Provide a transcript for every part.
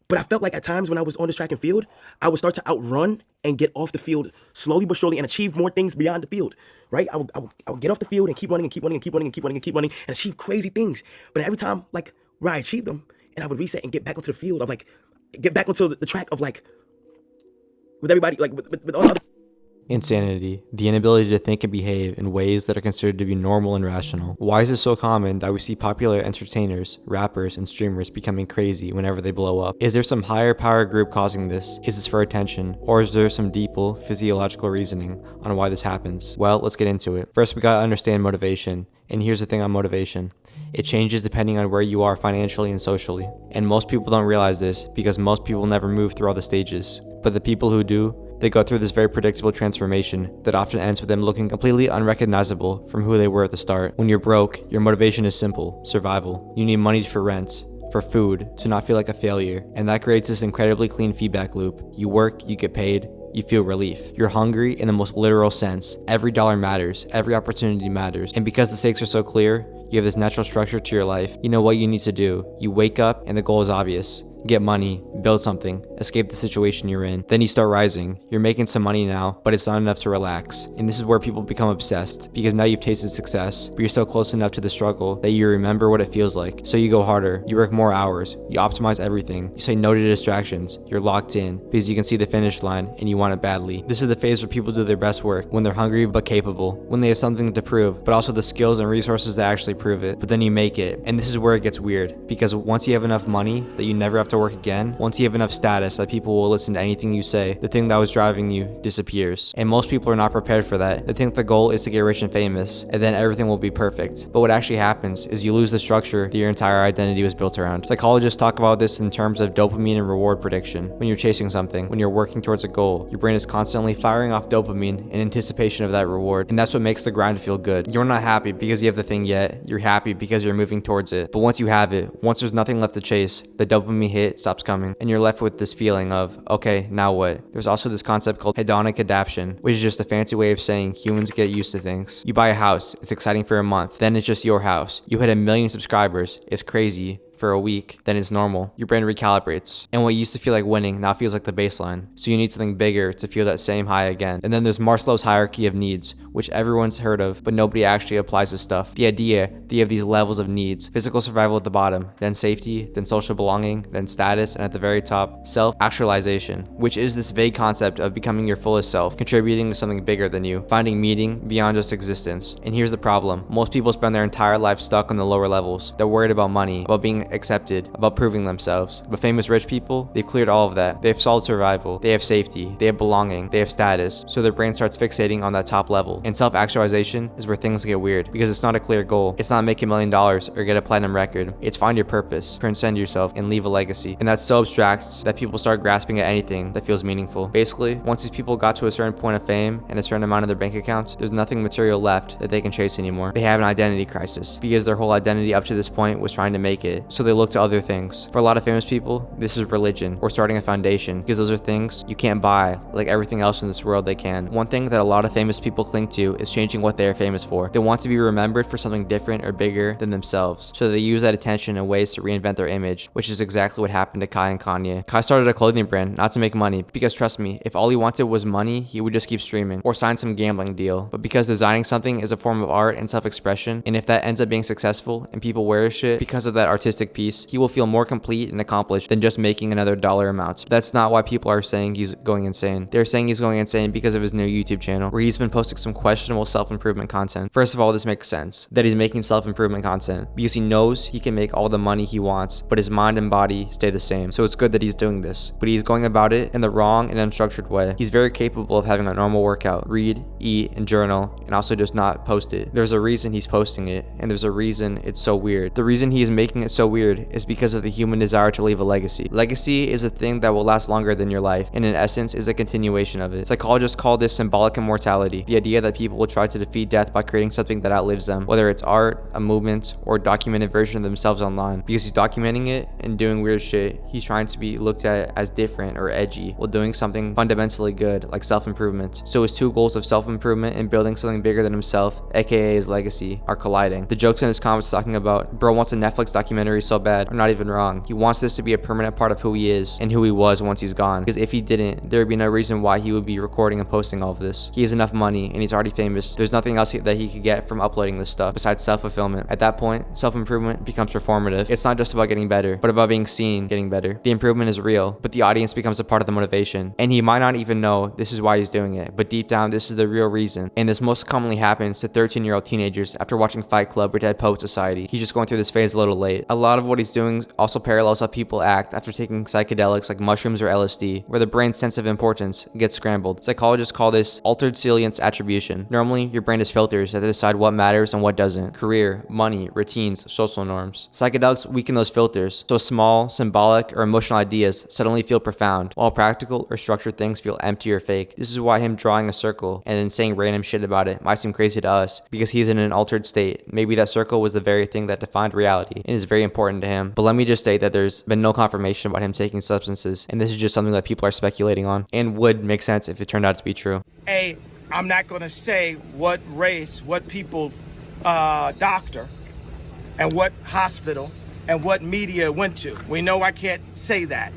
But I felt like at times when I was on this track and field, I would start to outrun and get off the field slowly but surely and achieve more things beyond the field, right? I would get off the field and keep running and keep running and keep running and keep running and keep running and achieve crazy things. But every time, like, where I achieved them, and I would reset and get back onto the field of, like, get back onto the track of, like, with everybody, like, with all the other. Insanity, the inability to think and behave in ways that are considered to be normal and rational. Why is it so common that we see popular entertainers, rappers, and streamers becoming crazy whenever they blow up? Is there some higher power group causing this? Is this for attention? Or is there some deeper physiological reasoning on why this happens? Well, let's get into it. First, we gotta understand motivation. And here's the thing on motivation. It changes depending on where you are financially and socially. And most people don't realize this because most people never move through all the stages. But the people who do, they go through this very predictable transformation that often ends with them looking completely unrecognizable from who they were at the start. When you're broke, your motivation is simple: survival. You need money for rent, for food, to not feel like a failure. And that creates this incredibly clean feedback loop. You work, you get paid, you feel relief. You're hungry in the most literal sense. Every dollar matters, every opportunity matters. And because the stakes are so clear, you have this natural structure to your life. You know what you need to do. You wake up and the goal is obvious. Get money, build something, escape the situation you're in. Then you start rising. You're making some money now, but it's not enough to relax. And this is where people become obsessed, because now you've tasted success, but you're still close enough to the struggle that you remember what it feels like. So you go harder, you work more hours, you optimize everything, you say no to distractions, you're locked in, because you can see the finish line and you want it badly. This is the phase where people do their best work, when they're hungry but capable, when they have something to prove, but also the skills and resources to actually prove it. But then you make it, and this is where it gets weird, because once you have enough money that you never have to work again, once you have enough status that people will listen to anything you say, the thing that was driving you disappears. And most people are not prepared for that. They think the goal is to get rich and famous, and then everything will be perfect. But what actually happens is you lose the structure that your entire identity was built around. Psychologists talk about this in terms of dopamine and reward prediction. When you're chasing something, when you're working towards a goal, your brain is constantly firing off dopamine in anticipation of that reward. And that's what makes the grind feel good. You're not happy because you have the thing yet. You're happy because you're moving towards it. But once you have it, once there's nothing left to chase, the dopamine hit stops coming, and you're left with this feeling of, okay, now what? There's also this concept called hedonic adaptation, which is just a fancy way of saying humans get used to things. You buy a house, it's exciting for a month, then it's just your house. You hit 1 million subscribers, it's crazy. For a week, then it's normal. Your brain recalibrates. And what used to feel like winning now feels like the baseline. So you need something bigger to feel that same high again. And then there's Maslow's hierarchy of needs, which everyone's heard of, but nobody actually applies this stuff. The idea that you have these levels of needs: physical survival at the bottom, then safety, then social belonging, then status, and at the very top, self-actualization, which is this vague concept of becoming your fullest self, contributing to something bigger than you, finding meaning beyond just existence. And here's the problem. Most people spend their entire life stuck on the lower levels. They're worried about money, about being accepted, about proving themselves. But famous rich people, they've cleared all of that. They have solid survival, they have safety, they have belonging, they have status, so their brain starts fixating on that top level. And self-actualization is where things get weird, because it's not a clear goal. It's not make $1 million or get a platinum record. It's find your purpose, transcend yourself, and leave a legacy. And that's so abstract that people start grasping at anything that feels meaningful. Basically, once these people got to a certain point of fame and a certain amount in their bank account, there's nothing material left that they can chase anymore. They have an identity crisis, because their whole identity up to this point was trying to make it. So they look to other things. For a lot of famous people, this is religion or starting a foundation, because those are things you can't buy like everything else in this world they can. One thing that a lot of famous people cling to is changing what they are famous for. They want to be remembered for something different or bigger than themselves, so they use that attention in ways to reinvent their image, which is exactly what happened to Kai and Kanye. Kai started a clothing brand not to make money, because trust me, if all he wanted was money, he would just keep streaming or sign some gambling deal. But because designing something is a form of art and self-expression, and if that ends up being successful and people wear shit because of that artistic piece, he will feel more complete and accomplished than just making another dollar amount. That's not why people are saying he's going insane. They're saying he's going insane because of his new YouTube channel, where he's been posting some questionable self-improvement content. First of all, this makes sense that he's making self-improvement content because he knows he can make all the money he wants, but his mind and body stay the same. So it's good that he's doing this, but he's going about it in the wrong and unstructured way. He's very capable of having a normal workout, read, eat, and journal, and also just not post it. There's a reason he's posting it, and there's a reason it's so weird. The reason he is making it so weird is because of the human desire to leave a legacy. Legacy is a thing that will last longer than your life, and in essence is a continuation of it. Psychologists call this symbolic immortality, the idea that that people will try to defeat death by creating something that outlives them, whether it's art, a movement, or a documented version of themselves online. Because he's documenting it and doing weird shit, he's trying to be looked at as different or edgy while doing something fundamentally good, like self-improvement. So his two goals of self-improvement and building something bigger than himself, aka his legacy, are colliding. The jokes in his comments talking about, bro wants a Netflix documentary so bad, are not even wrong. He wants this to be a permanent part of who he is and who he was once he's gone. Because if he didn't, there would be no reason why he would be recording and posting all of this. He has enough money and he's already famous. There's nothing else that he could get from uploading this stuff besides self-fulfillment. At that point, self-improvement becomes performative. It's not just about getting better, but about being seen getting better. The improvement is real, but the audience becomes a part of the motivation. And he might not even know this is why he's doing it, but deep down, this is the real reason. And this most commonly happens to 13-year-old teenagers after watching Fight Club or Dead Poet Society. He's just going through this phase a little late. A lot of what he's doing also parallels how people act after taking psychedelics like mushrooms or LSD, where the brain's sense of importance gets scrambled. Psychologists call this altered salience attribution. Normally, your brain has filters that decide what matters and what doesn't. Career, money, routines, social norms. Psychedelics weaken those filters, so small, symbolic, or emotional ideas suddenly feel profound, while practical or structured things feel empty or fake. This is why him drawing a circle and then saying random shit about it might seem crazy to us, because he's in an altered state. Maybe that circle was the very thing that defined reality and is very important to him. But let me just state that there's been no confirmation about him taking substances, and this is just something that people are speculating on, and would make sense if it turned out to be true. I'm not going to say what race, what people, doctor, and what hospital, and what media went to. We know I can't say that.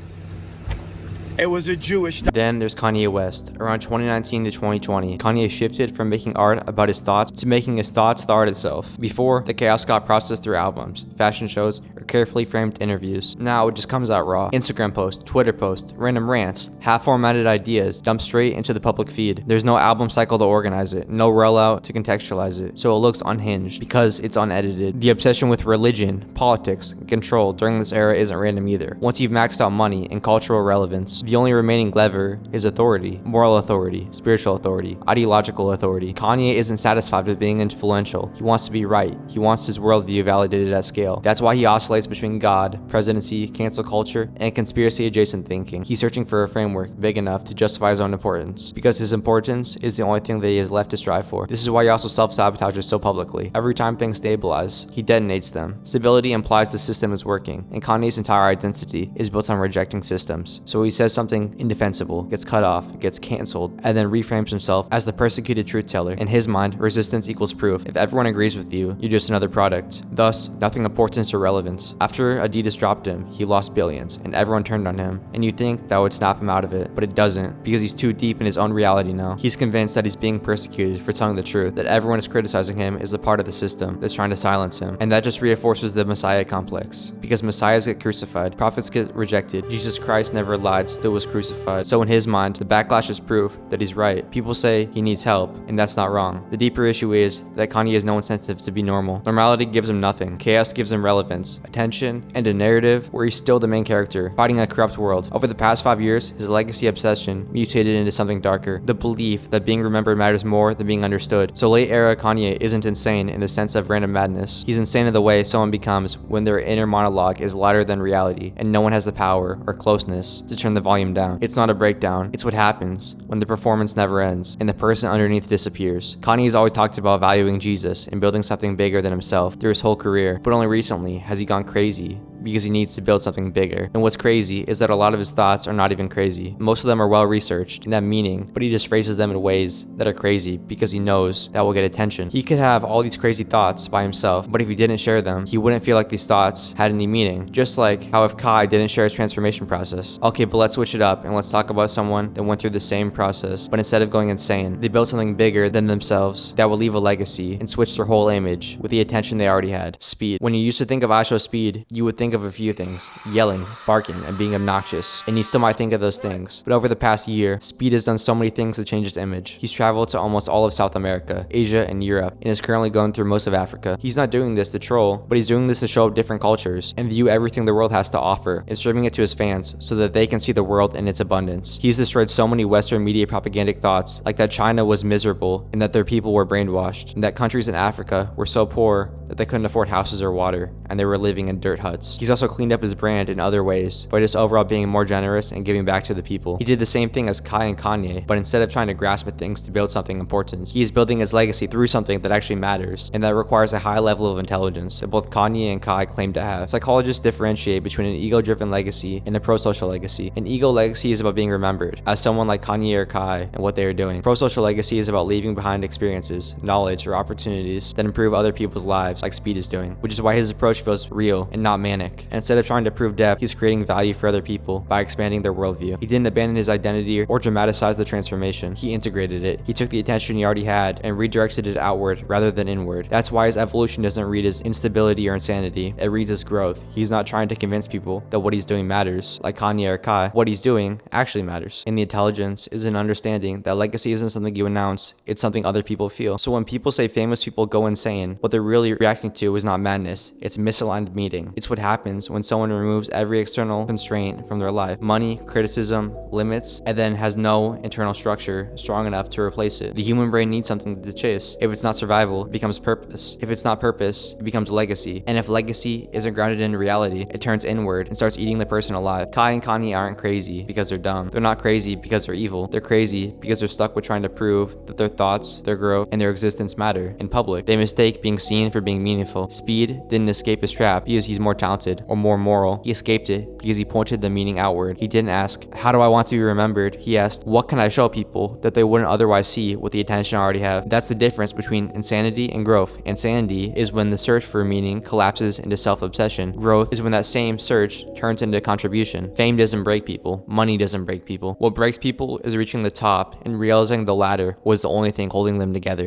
It was a Jewish... Then there's Kanye West. Around 2019 to 2020, Kanye shifted from making art about his thoughts to making his thoughts the art itself. Before, the chaos got processed through albums, fashion shows, or carefully framed interviews. Now it just comes out raw. Instagram posts, Twitter posts, random rants, half-formatted ideas dumped straight into the public feed. There's no album cycle to organize it, no rollout to contextualize it, so it looks unhinged because it's unedited. The obsession with religion, politics, and control during this era isn't random either. Once you've maxed out money and cultural relevance, the only remaining lever is authority, moral authority, spiritual authority, ideological authority. Kanye isn't satisfied with being influential. He wants to be right. He wants his worldview validated at scale. That's why he oscillates between God, presidency, cancel culture, and conspiracy-adjacent thinking. He's searching for a framework big enough to justify his own importance, because his importance is the only thing that he has left to strive for. This is why he also self-sabotages so publicly. Every time things stabilize, he detonates them. Stability implies the system is working, and Kanye's entire identity is built on rejecting systems. So he says something indefensible, gets cut off, gets canceled, and then reframes himself as the persecuted truth teller. In his mind, resistance equals proof. If everyone agrees with you, you're just another product. Thus, nothing important or relevant. After Adidas dropped him, he lost billions, and everyone turned on him. And you think that would snap him out of it, but it doesn't, because he's too deep in his own reality now. He's convinced that he's being persecuted for telling the truth, that everyone is criticizing him is a part of the system that's trying to silence him. And that just reinforces the Messiah complex. Because Messiahs get crucified, prophets get rejected, Jesus Christ never lied, still was crucified. So in his mind, the backlash is proof that he's right. People say he needs help, and that's not wrong. The deeper issue is that Kanye has no incentive to be normal. Normality gives him nothing. Chaos gives him relevance, attention, and a narrative where he's still the main character, fighting a corrupt world. Over the past 5 years, his legacy obsession mutated into something darker. The belief that being remembered matters more than being understood. So late era Kanye isn't insane in the sense of random madness. He's insane in the way someone becomes when their inner monologue is louder than reality, and no one has the power or closeness to turn the volume down. It's not a breakdown. It's what happens when the performance never ends and the person underneath disappears. Kanye has always talked about valuing Jesus and building something bigger than himself through his whole career, but only recently has he gone crazy because he needs to build something bigger. And what's crazy is that a lot of his thoughts are not even crazy. Most of them are well researched and have meaning, but he just phrases them in ways that are crazy because he knows that will get attention. He could have all these crazy thoughts by himself, but if he didn't share them, he wouldn't feel like these thoughts had any meaning. Just like how if Kai didn't share his transformation process. Okay, but let's switch it up and let's talk about someone that went through the same process, but instead of going insane, they built something bigger than themselves that will leave a legacy and switch their whole image with the attention they already had. Speed. When you used to think of ISO Speed, you would think of a few things: yelling, barking, and being obnoxious. And you still might think of those things. But over the past year, Speed has done so many things to change his image. He's traveled to almost all of South America, Asia, and Europe, and is currently going through most of Africa. He's not doing this to troll, but he's doing this to show up different cultures and view everything the world has to offer and streaming it to his fans so that they can see the world in its abundance. He's destroyed so many Western media propagandic thoughts, like that China was miserable and that their people were brainwashed, and that countries in Africa were so poor that they couldn't afford houses or water, and they were living in dirt huts. He's also cleaned up his brand in other ways by just overall being more generous and giving back to the people. He did the same thing as Kai and Kanye, but instead of trying to grasp at things to build something important, he is building his legacy through something that actually matters, and that requires a high level of intelligence that both Kanye and Kai claim to have. Psychologists differentiate between an ego-driven legacy and a pro-social legacy. An ego legacy is about being remembered as someone like Kanye or Kai and what they are doing. Pro-social legacy is about leaving behind experiences, knowledge, or opportunities that improve other people's lives, like Speed is doing, which is why his approach feels real and not manic. And instead of trying to prove depth, he's creating value for other people by expanding their worldview. He didn't abandon his identity or dramatize the transformation. He integrated it. He took the attention he already had and redirected it outward rather than inward. That's why his evolution doesn't read as instability or insanity. It reads as growth. He's not trying to convince people that what he's doing matters, like Kanye or Kai. What he's doing actually matters. And the intelligence is an understanding that legacy isn't something you announce, it's something other people feel. So when people say famous people go insane, what they're really reacting to is not madness, it's misaligned meaning. It's what happens when someone removes every external constraint from their life, money, criticism, limits, and then has no internal structure strong enough to replace it. The human brain needs something to chase. If it's not survival, it becomes purpose. If it's not purpose, it becomes legacy. And if legacy isn't grounded in reality, it turns inward and starts eating the person alive. Kai and Kanye aren't crazy because they're dumb. They're not crazy because they're evil. They're crazy because they're stuck with trying to prove that their thoughts, their growth, and their existence matter in public. They mistake being seen for being meaningful. Speed didn't escape his trap because he's more talented or more moral. He escaped it because he pointed the meaning outward. He didn't ask, how do I want to be remembered? He asked, what can I show people that they wouldn't otherwise see with the attention I already have? That's the difference between insanity and growth. Insanity is when the search for meaning collapses into self-obsession. Growth is when that same search turns into contribution. Fame doesn't break people. Money doesn't break people. What breaks people is reaching the top and realizing the ladder was the only thing holding them together.